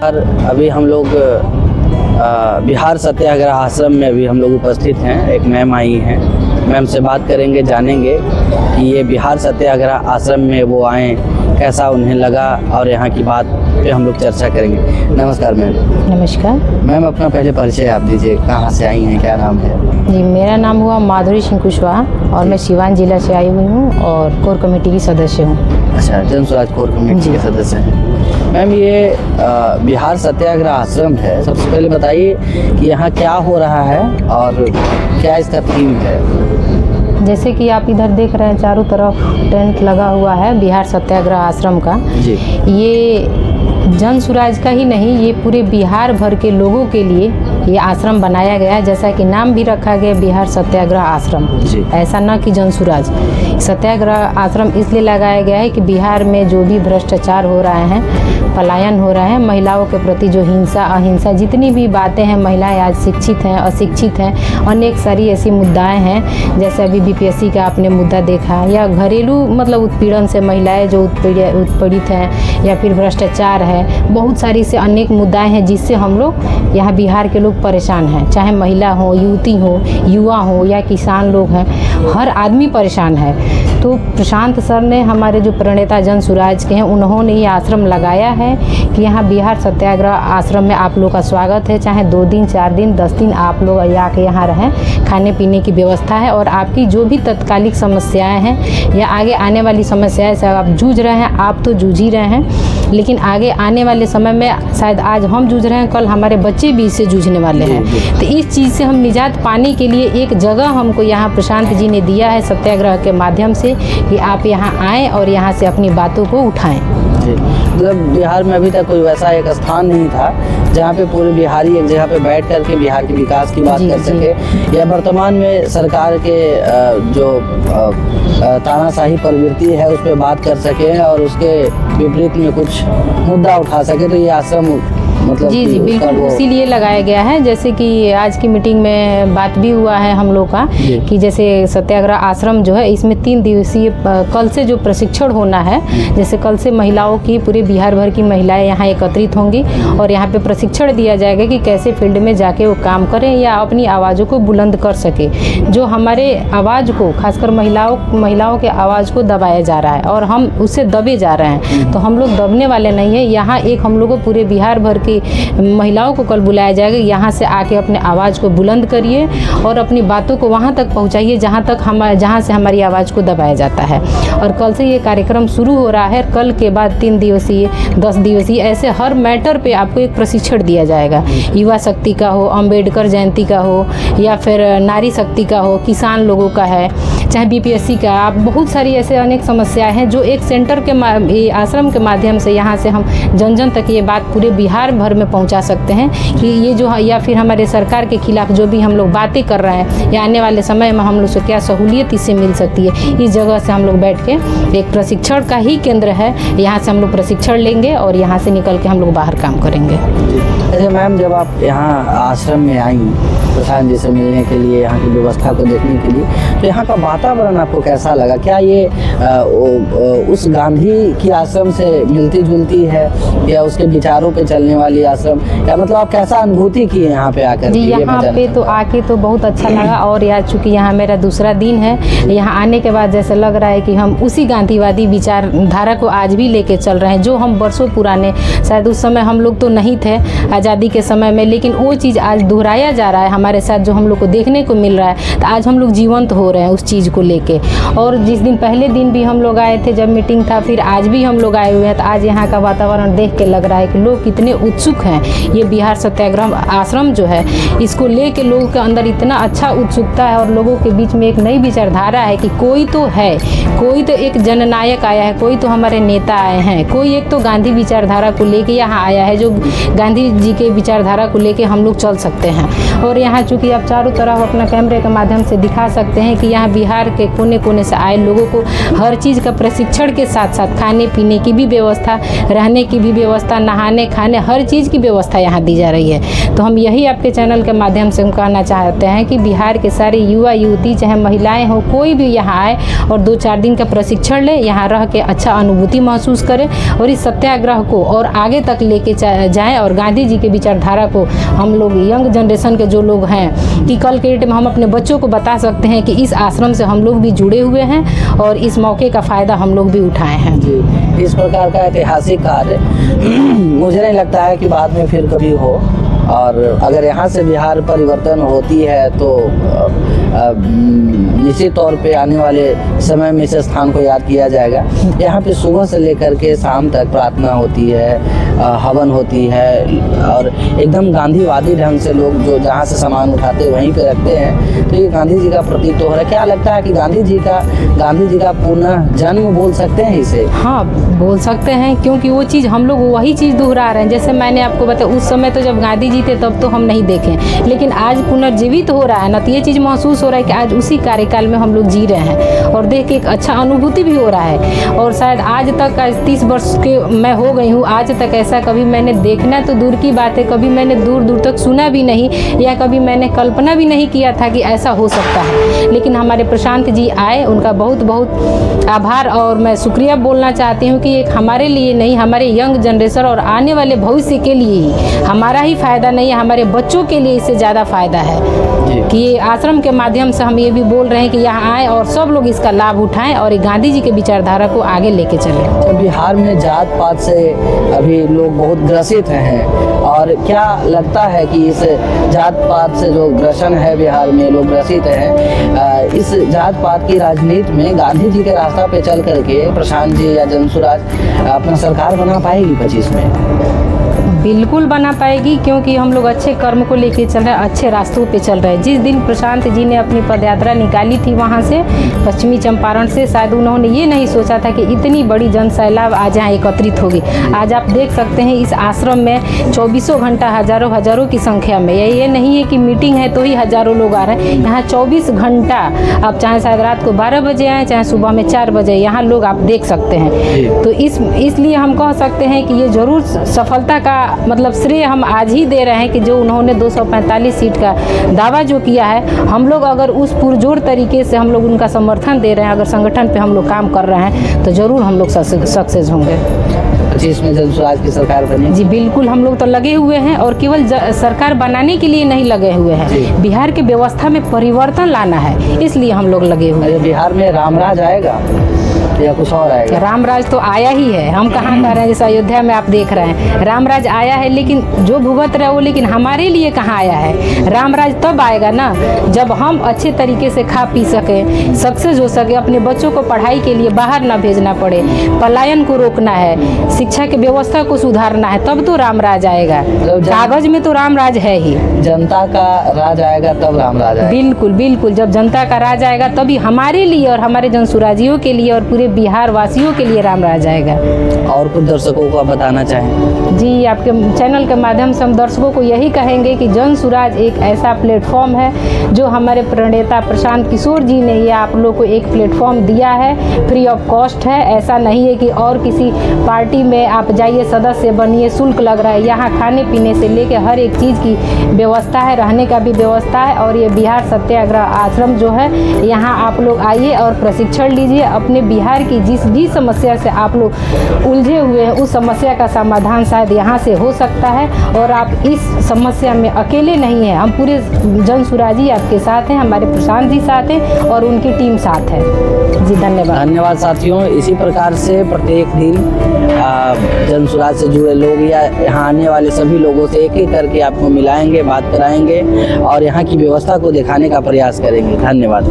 और अभी हम लोग बिहार सत्याग्रह आश्रम में अभी हम लोग उपस्थित हैं। एक मैम आई हैं, मैम से बात करेंगे, जानेंगे कि ये बिहार सत्याग्रह आश्रम में वो आए, कैसा उन्हें लगा, और यहाँ की बात पे हम लोग चर्चा करेंगे। नमस्कार मैम। नमस्कार मैम, अपना पहले परिचय आप दीजिए, कहाँ से आई हैं, क्या नाम है? जी, मेरा नाम हुआ माधुरी सिंह कुशवाहा और मैं सिवान जिला से आई हुई हूँ और कोर कमेटी की सदस्य हूँ। अच्छा, जन स्वराज कोर कमेटी के सदस्य हैं। मैम, ये बिहार सत्याग्रह आश्रम है, सबसे पहले बताइए कि यहाँ क्या हो रहा है और क्या इसका थीम है? जैसे कि आप इधर देख रहे हैं, चारों तरफ टेंट लगा हुआ है बिहार सत्याग्रह आश्रम का। जी। ये जन स्वराज का ही नहीं, ये पूरे बिहार भर के लोगों के लिए ये आश्रम बनाया गया है। जैसा कि नाम भी रखा गया बिहार सत्याग्रह आश्रम, ऐसा ना कि जन स्वराज। सत्याग्रह आश्रम इसलिए लगाया गया है कि बिहार में जो भी भ्रष्टाचार हो रहे हैं, पलायन हो रहा है, महिलाओं के प्रति जो हिंसा अहिंसा जितनी भी बातें हैं, महिलाएं आज शिक्षित हैं, अशिक्षित हैं, अनेक सारी ऐसी मुद्दाएं हैं। जैसे अभी बीपीएससी का आपने मुद्दा देखा, या घरेलू मतलब उत्पीड़न से महिलाएं जो उत्पीड़ित हैं, या फिर भ्रष्टाचार है, बहुत सारी से अनेक मुद्दाएं हैं जिससे हम लोग यहाँ बिहार के लोग परेशान हैं। चाहे महिला हो, युवती हो, युवा हो या किसान लोग हैं, हर आदमी परेशान है। तो प्रशांत सर ने, हमारे जो प्रणेता जन स्वराज के हैं, उन्होंने ये आश्रम लगाया है कि यहाँ बिहार सत्याग्रह आश्रम में आप लोग का स्वागत है। चाहे 2 दिन 4 दिन 10 दिन आप लोग आके यहाँ रहें, खाने पीने की व्यवस्था है, और आपकी जो भी तत्कालिक समस्याएं हैं या आगे आने वाली समस्याएं से आप जूझ रहे हैं, आप तो जूझ ही रहे हैं, लेकिन आगे आने वाले समय में शायद आज हम जूझ रहे हैं, कल हमारे बच्चे भी इससे जूझने वाले हैं। तो इस चीज़ से हम निजात पाने के लिए एक जगह हमको यहाँ प्रशांत जी ने दिया है सत्याग्रह के माध्यम से, कि आप यहाँ आएँ और यहाँ से अपनी बातों को उठाएं। मतलब बिहार में अभी तक कोई वैसा एक स्थान नहीं था जहाँ पे पूरे बिहारी एक जगह पे बैठ करके बिहार के विकास की बात कर सके, या वर्तमान में सरकार के जो तानाशाही प्रवृत्ति है उस पर बात कर सके और उसके विपरीत में कुछ मुद्दा उठा सके। तो ये आश्रम मतलब जी बिल्कुल इसीलिए लगाया गया है। जैसे कि आज की मीटिंग में बात भी हुआ है हम लोग का कि जैसे सत्याग्रह आश्रम जो है, इसमें 3 दिवसीय कल से जो प्रशिक्षण होना है, जैसे कल से महिलाओं की, पूरे बिहार भर की महिलाएं यहाँ एकत्रित होंगी और यहाँ पे प्रशिक्षण दिया जाएगा कि कैसे फील्ड में जाके वो काम करें या अपनी आवाज़ों को बुलंद कर सके। जो हमारे आवाज़ को, खासकर महिलाओं के आवाज़ को दबाया जा रहा है और हम उससे दबे जा रहे हैं, तो हम लोग दबने वाले नहीं है। यहाँ एक हम लोग को पूरे बिहार भर की महिलाओं को कल बुलाया जाएगा, यहाँ से आके अपने आवाज़ को बुलंद करिए और अपनी बातों को वहाँ तक पहुँचाइए जहाँ से हमारी आवाज़ को दबाया जाता है। और कल से ये कार्यक्रम शुरू हो रहा है। कल के बाद 3 दिवसीय 10 दिवसीय ऐसे हर मैटर पे आपको एक प्रशिक्षण दिया जाएगा। युवा शक्ति का हो, अम्बेडकर जयंती का हो, या फिर नारी शक्ति का हो, किसान लोगों का है, चाहे बीपीएससी का, आप बहुत सारी ऐसे अनेक समस्याएं हैं जो एक सेंटर के आश्रम के माध्यम से यहाँ से हम जन जन तक ये बात पूरे बिहार भर में पहुँचा सकते हैं कि ये जो, या फिर हमारे सरकार के खिलाफ जो भी हम लोग बातें कर रहे हैं, या आने वाले समय में हम लोग से क्या सहूलियत इससे मिल सकती है। इस जगह से हम लोग बैठ के, एक प्रशिक्षण का ही केंद्र है, यहाँ से हम लोग प्रशिक्षण लेंगे और यहाँ से निकल के हम लोग बाहर काम करेंगे। अच्छा मैम, जब आप यहाँ आश्रम में आई प्रशांत जी से मिलने के लिए, यहाँ की व्यवस्था को देखने के लिए, तो यहाँ का वातावरण आपको कैसा लगा? क्या ये उस गांधी की आश्रम से मिलती जुलती है, या उसके विचारों पे चलने वाली आश्रम, या मतलब आप कैसा अनुभूति की यहाँ पे आकर? जी, यहाँ पे तो आके तो बहुत अच्छा लगा, और यार चूँकि यहाँ मेरा दूसरा दिन है, यहाँ आने के बाद जैसे लग रहा है कि हम उसी गांधीवादी विचारधारा को आज भी लेके चल रहे हैं, जो हम वर्षों पुराने, शायद उस समय हम लोग तो नहीं थे आज़ादी के समय में, लेकिन वो चीज़ आज दोहराया जा रहा है हमारे साथ, जो हम लोग को देखने को मिल रहा है। तो आज हम लोग जीवंत हो रहे हैं उस चीज़ को लेके। और जिस दिन पहले दिन भी हम लोग आए थे जब मीटिंग था, फिर आज भी हम लोग आए हुए हैं, तो आज यहाँ का वातावरण देख के लग रहा है कि लोग कितने उत्सुक हैं। ये बिहार सत्याग्रह आश्रम जो है, इसको लेके लोगों के अंदर इतना अच्छा उत्सुकता है, और लोगों के बीच में एक नई विचारधारा है कि कोई तो है, कोई तो एक जननायक आया है, कोई तो हमारे नेता आए हैं, कोई एक तो गांधी विचारधारा को लेके यहाँ आया है, जो गांधी जी के विचारधारा को लेके हम लोग चल सकते हैं। और यहाँ चूँकि आप चारों तरफ अपना कैमरे के माध्यम से दिखा सकते हैं कि यहाँ बिहार बिहार के कोने कोने से आए लोगों को हर चीज़ का प्रशिक्षण के साथ साथ खाने पीने की भी व्यवस्था, रहने की भी व्यवस्था, नहाने खाने हर चीज़ की व्यवस्था यहाँ दी जा रही है। तो हम यही आपके चैनल के माध्यम से हम कहना चाहते हैं कि बिहार के सारे युवा युवती चाहे महिलाएं हो कोई भी यहाँ आए और 2-4 दिन का प्रशिक्षण ले, यहाँ रह के अच्छा अनुभूति महसूस करें और इस सत्याग्रह को और आगे तक लेके जाएं और गांधी जी के विचारधारा को हम लोग यंग जनरेशन के जो लोग हैं कि कल के डेट में हम अपने बच्चों को बता सकते हैं कि इस आश्रम से हम लोग भी जुड़े हुए हैं और इस मौके का फ़ायदा हम लोग भी उठाए हैं। जी, इस प्रकार का ऐतिहासिक कार्य मुझे नहीं लगता है कि बाद में फिर कभी हो, और अगर यहाँ से बिहार परिवर्तन होती है तो निश्चित तौर पे आने वाले समय में इस स्थान को याद किया जाएगा। यहाँ पे सुबह से लेकर के शाम तक प्रार्थना होती है, हवन होती है और एकदम गांधीवादी ढंग से लोग जो जहाँ से सामान उठाते वहीं पे रखते हैं। तो ये गांधी जी का प्रतीक तो हो रहा है। क्या लगता है कि गांधी जी का पुनः जन्म बोल सकते हैं इसे? हाँ, बोल सकते हैं, क्योंकि वो चीज़ हम लोग वही चीज़ दोहरा रहे हैं। जैसे मैंने आपको बताया उस समय तो जब गांधी जी थे तब तो हम नहीं देखें, लेकिन आज पुनर्जीवित हो रहा है ना, तो ये चीज़ महसूस हो रहा है कि आज उसी कार्यकाल में हम लोग जी रहे हैं और देख के एक अच्छा अनुभूति भी हो रहा है। और शायद आज तक 30 वर्ष के मैं हो गई हूँ, आज तक ऐसा कभी मैंने देखना तो दूर की बात है, कभी मैंने दूर दूर तक सुना भी नहीं या कभी मैंने कल्पना भी नहीं किया था कि ऐसा हो सकता है। लेकिन हमारे प्रशांत जी आए, उनका बहुत बहुत आभार और मैं शुक्रिया बोलना चाहती हूँ कि एक हमारे लिए नहीं, हमारे यंग जनरेशन और आने वाले भविष्य के लिए ही, हमारा ही फ़ायदा नहीं है, हमारे बच्चों के लिए इससे ज़्यादा फ़ायदा है कि ये आश्रम के माध्यम से हम ये भी बोल रहे हैं कि यहाँ आए और सब लोग इसका लाभ उठाएं और गांधी जी के विचारधारा को आगे लेके चलें। तो बिहार में जात पात से अभी लोग बहुत ग्रसित हैं, और क्या लगता है कि इस जात पात से जो ग्रसन है बिहार में लोग ग्रसित हैं, इस जात पात की राजनीति में गांधी जी के रास्ता पे चल करके प्रशांत जी या जनसुराज अपना सरकार बना पाएगी 25 में? बिल्कुल बना पाएगी, क्योंकि हम लोग अच्छे कर्म को लेके चल रहे हैं, अच्छे रास्तों पे चल रहे हैं। जिस दिन प्रशांत जी ने अपनी पदयात्रा निकाली थी वहाँ से पश्चिमी चंपारण से, शायद उन्होंने ये नहीं सोचा था कि इतनी बड़ी जनसैलाब आज यहाँ एकत्रित होगी। आज आप देख सकते हैं इस आश्रम में 24 घंटा हजारों की संख्या में, ये नहीं है कि मीटिंग है तो ही हजारों लोग आ रहे हैं। यहाँ 24 घंटा, अब चाहे शायद रात को 12 बजे आए चाहे सुबह में 4 बजे, यहाँ लोग आप देख सकते हैं। तो इसलिए हम कह सकते हैं कि ये ज़रूर सफलता का मतलब श्रेय हम आज ही दे रहे हैं कि जो उन्होंने 245 सीट का दावा जो किया है, हम लोग अगर उस पुरजोर तरीके से हम लोग उनका समर्थन दे रहे हैं, अगर संगठन पे हम लोग काम कर रहे हैं तो ज़रूर हम लोग सक्सेस होंगे। 25 में जनसुराज की सरकार बनी? जी बिल्कुल, हम लोग तो लगे हुए हैं और केवल सरकार बनाने के लिए नहीं लगे हुए हैं, बिहार की व्यवस्था में परिवर्तन लाना है, इसलिए हम लोग लगे हुए हैं। बिहार में रामराज आएगा या कुछ और आएगा? रामराज तो आया ही है, हम कहाँ कह रहे हैं, जैसे अयोध्या में आप देख रहे हैं रामराज आया है, लेकिन जो भुगत रहे वो, लेकिन हमारे लिए कहाँ आया है। रामराज तब आएगा ना जब हम अच्छे तरीके से खा पी सके, सक्सेस हो सके, अपने बच्चों को पढ़ाई के लिए बाहर ना भेजना पड़े, पलायन को रोकना है, शिक्षा की व्यवस्था को सुधारना है, तब तो रामराज आएगा। कागज में तो रामराज है ही, जनता का राज आएगा तब रामराज आएगा। बिल्कुल बिल्कुल, जब जनता का राज आएगा तभी हमारे लिए और हमारे जनसुराजियों के लिए और पूरे बिहार वासियों के लिए रामराज आएगा। और कुछ दर्शकों को आप बताना चाहें? जी, आपके चैनल के माध्यम से हम दर्शकों को यही कहेंगे कि जनसुराज एक ऐसा प्लेटफॉर्म है जो हमारे प्रणेता प्रशांत किशोर जी ने ये आप लोग को एक प्लेटफॉर्म दिया है, फ्री ऑफ कॉस्ट है। ऐसा नहीं है कि और किसी पार्टी में आप जाइए सदस्य बनिए शुल्क लग रहा है। यहाँ खाने पीने से लेके हर एक चीज़ की व्यवस्था है, रहने का भी व्यवस्था है। और ये बिहार सत्याग्रह आश्रम जो है, यहाँ आप लोग आइए और प्रशिक्षण लीजिए। अपने बिहार की जिस भी समस्या से आप लोग उलझे हुए हैं उस समस्या का समाधान शायद यहाँ से हो सकता है, और आप इस समस्या में अकेले नहीं हैं। हम पूरे जनसुराजी आपके साथ हैं, हमारे प्रशांत जी साथ हैं और उनकी टीम साथ है। जी धन्यवाद साथियों। इसी प्रकार से प्रत्येक दिन जनसुराज से जुड़े लोग या यहाँ आने वाले सभी लोगों से एक एक करके आपको मिलाएंगे, बात कराएंगे और यहाँ की व्यवस्था को दिखाने का प्रयास करेंगे। धन्यवाद।